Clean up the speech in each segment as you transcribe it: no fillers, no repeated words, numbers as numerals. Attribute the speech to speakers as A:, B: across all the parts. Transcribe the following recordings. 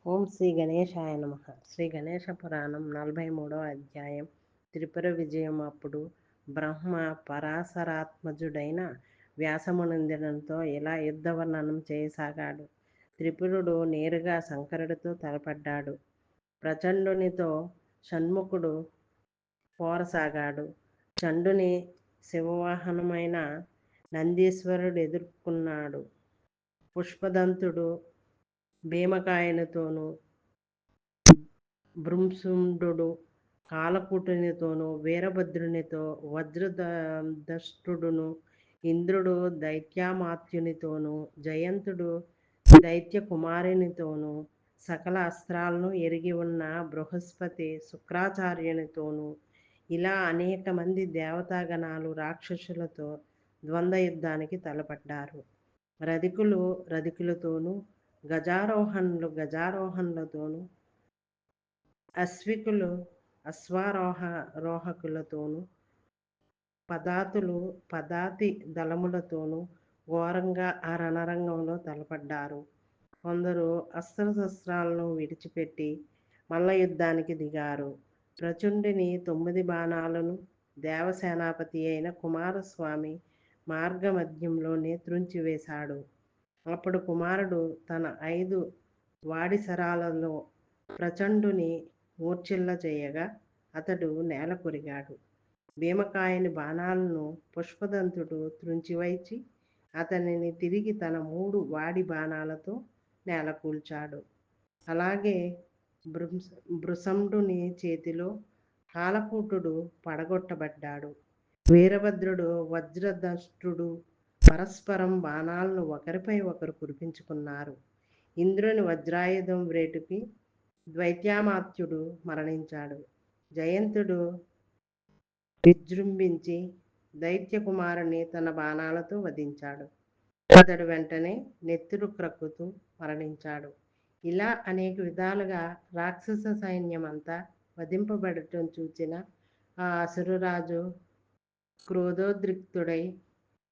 A: ఓం శ్రీ గణేశాయ నమ. శ్రీ గణేశ పురాణం 43వ అధ్యాయం. త్రిపుర విజయం. అప్పుడు బ్రహ్మ పరాశరాత్మజుడైన వ్యాసమునందనంతో ఇలా యుద్ధ వర్ణనం చేయసాగాడు. త్రిపురుడు నేరుగా శంకరుడితో తలపడ్డాడు. ప్రచండునితో షణ్ముఖుడు పోరసాగాడు. చండుని శివవాహనమైన నందీశ్వరుడు ఎదుర్కొన్నాడు. పుష్పదంతుడు భీమకాయనితోనూ, భృంశుండు కాలకూటునితోనూ, వీరభద్రునితో, వజ్రదష్టుడును, ఇంద్రుడు దైత్యమాత్యునితోనూ, జయంతుడు దైత్యకుమారునితోనూ, సకల అస్త్రాలను ఎరిగి ఉన్న బృహస్పతి శుక్రాచార్యునితోనూ, ఇలా అనేక మంది దేవతాగణాలు రాక్షసులతో ద్వంద్వ యుద్ధానికి తలపడ్డారు. రధికులు రధికులతోనూ, గజారోహణులతోనూ, అశ్వికులు అశ్వారోహకులతోనూ, పదాతి దళములతోనూ ఘోరంగా ఆ రణరంగంలో తలపడ్డారు. కొందరు అస్త్రశస్త్రాలను విడిచిపెట్టి మల్ల యుద్ధానికి దిగారు. ప్రచండుని 9 బాణాలను దేవసేనాపతి అయిన కుమారస్వామి మార్గమధ్యంలోనే త్రుంచివేశాడు. అప్పుడు కుమారుడు తన 5 వాడిసరాలలో ప్రచండుని మూర్ఛిల్ల చేయగా అతడు నేల కొరిగాడు. భీమకాయని బాణాలను పుష్పదంతుడు త్రుంచివైచి అతనిని తిరిగి తన 3 వాడి బాణాలతో నేలకూల్చాడు. అలాగే భృశండుని చేతిలో కాలకూటుడు పడగొట్టబడ్డాడు. వీరభద్రుడు, వజ్రదష్టుడు పరస్పరం బాణాలను ఒకరిపై ఒకరు కురిపించుకున్నారు. ఇంద్రుని వజ్రాయుధం వ్రేటుకి దైత్యమాత్యుడు మరణించాడు. జయంతుడు విజృంభించి దైత్యకుమారుని తన బాణాలతో వధించాడు. అతడు వెంటనే నెత్తురు క్రక్కుతూ మరణించాడు. ఇలా అనేక విధాలుగా రాక్షస సైన్యమంతా వధింపబడటం చూచిన ఆ అసురరాజు క్రోధోద్రిక్తుడై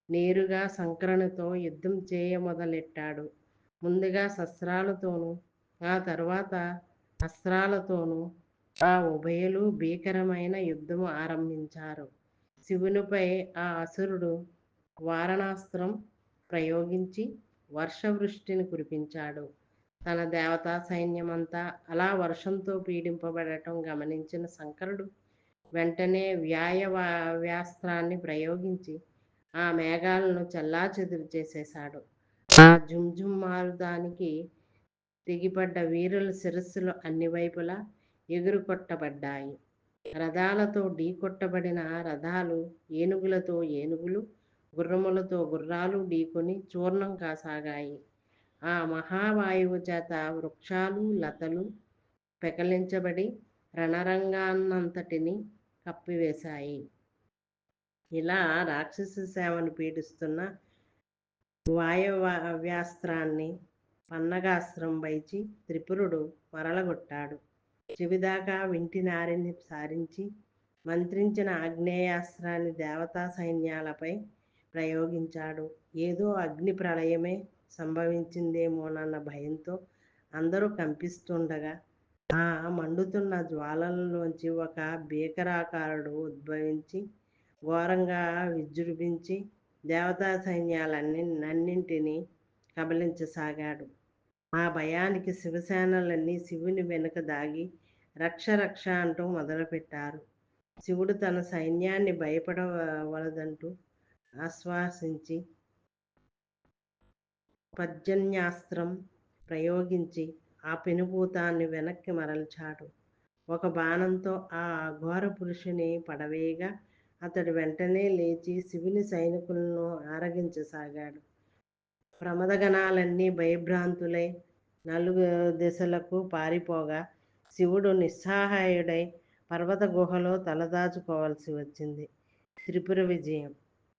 A: నేరుగా శంకరునితో యుద్ధం చేయమొదలెట్టాడు. ముందుగా శస్త్రాలతోనూ, ఆ తరువాత అస్త్రాలతోనూ ఆ ఉభయులు భీకరమైన యుద్ధము ఆరంభించారు. శివునిపై ఆ అసురుడు వారణాస్త్రం ప్రయోగించి వర్షవృష్టిని కురిపించాడు. తన దేవతా సైన్యమంతా అలా వర్షంతో పీడింపబడటం గమనించిన శంకరుడు వెంటనే వ్యాస్త్రాన్ని ప్రయోగించి ఆ మేఘాలను చెల్లాచెదురు చేసేశాడు. ఆ జుంజుమారుదానికి తెగిపడ్డ వీరుల శిరస్సులు అన్ని వైపులా ఎగురుకొట్టబడ్డాయి. రథాలతో ఢీకొట్టబడిన రథాలు, ఏనుగులతో ఏనుగులు, గుర్రములతో గుర్రాలు ఢీకొని చూర్ణం కాసాగాయి. ఆ మహావాయువు చేత వృక్షాలు, లతలు పెకలించబడి రణరంగాన్నంతటిని కప్పివేశాయి. ఇలా రాక్షస సేవను పీడిస్తున్న వాయవ్యాస్త్రాన్ని పన్నగాస్త్రం వైచి త్రిపురుడు మరలగొట్టాడు. చెవిదాకా వింటినారిని సారించి మంత్రించిన ఆగ్నేయాస్త్రాన్ని దేవతా సైన్యాలపై ప్రయోగించాడు. ఏదో అగ్ని ప్రళయమే సంభవించిందేమోనన్న భయంతో అందరూ కంపిస్తుండగా ఆ మండుతున్న జ్వాలలలోంచి ఒక భీకరాకారుడు ఉద్భవించి ఘోరంగా విజృంభించి దేవతా సైన్యాలన్నింటినీ కబలించసాగాడు. ఆ భయానికి శివసేనలన్నీ శివుని వెనుక దాగి రక్ష రక్ష అంటూ మొదలుపెట్టారు. శివుడు తన సైన్యాన్ని భయపడవలదంటూ ఆశ్వాసించి పర్జన్యాస్త్రం ప్రయోగించి ఆ పెనుభూతాన్ని వెనక్కి మరల్చాడు. ఒక బాణంతో ఆ అఘోర పురుషుని పడవేయగా అతడు వెంటనే లేచి శివుని సైనికులను ఆరగించసాగాడు. ప్రమదగణాలన్నీ భయభ్రాంతులై నలుగు దిశలకు పారిపోగా శివుడు నిస్సహాయుడై పర్వత గుహలో తలదాచుకోవాల్సి వచ్చింది. త్రిపుర విజయం.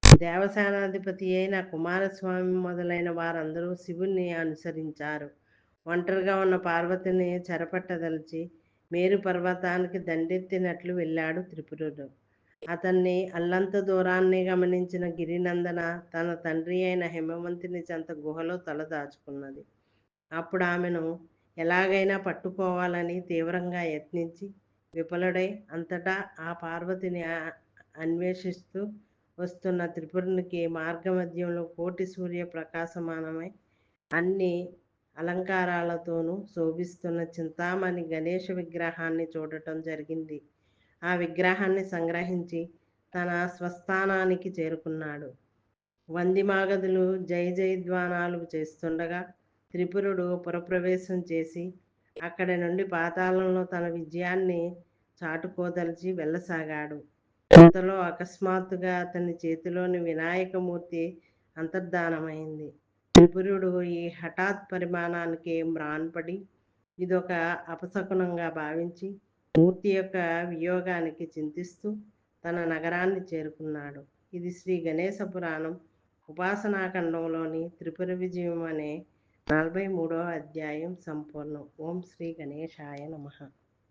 A: దేవసేనాధిపతి అయిన కుమారస్వామి మొదలైన వారందరూ శివుణ్ణి అనుసరించారు. ఒంటరిగా ఉన్న పార్వతిని చెరపట్టదలిచి మేరు పర్వతానికి దండెత్తినట్లు వెళ్ళాడు త్రిపురుడు. అతన్ని అల్లంత దూరాన్ని గమనించిన గిరినందన తన తండ్రి అయిన హిమవంతుని చెంత గుహలో తలదాచుకున్నది. అప్పుడు ఆమెను ఎలాగైనా పట్టుకోవాలని తీవ్రంగా యత్నించి విఫలుడై అంతటా ఆ పార్వతిని అన్వేషిస్తూ వస్తున్న త్రిపురునికి మార్గమధ్యంలో కోటి సూర్య ప్రకాశమానమై అన్ని అలంకారాలతోనూ శోభిస్తున్న చింతామణి గణేష విగ్రహాన్ని చూడటం జరిగింది. ఆ విగ్రహాన్ని సంగ్రహించి తన స్వస్థానానికి చేరుకున్నాడు. వందిమాగధులు జయ జయధ్వానాలు చేస్తుండగా త్రిపురుడు పురప్రవేశం చేసి అక్కడి నుండి పాతాళంలో తన విజయాన్ని చాటుకోదలిచి వెళ్ళసాగాడు. అంతలో అకస్మాత్తుగా అతని చేతిలోని వినాయకమూర్తి అంతర్ధానమైంది. త్రిపురుడు ఈ హఠాత్ పరిమాణానికి మ్రాన్పడి ఇదొక అపశకునంగా భావించి మూర్తి యొక్క వియోగానికి చింతిస్తూ తన నగరాన్ని చేరుకున్నాడు. ఇది శ్రీ గణేశ పురాణం ఉపాసనాఖండంలోని త్రిపుర విజయం అనే 43వ అధ్యాయం సంపూర్ణం. ఓం శ్రీ గణేశాయ నమః.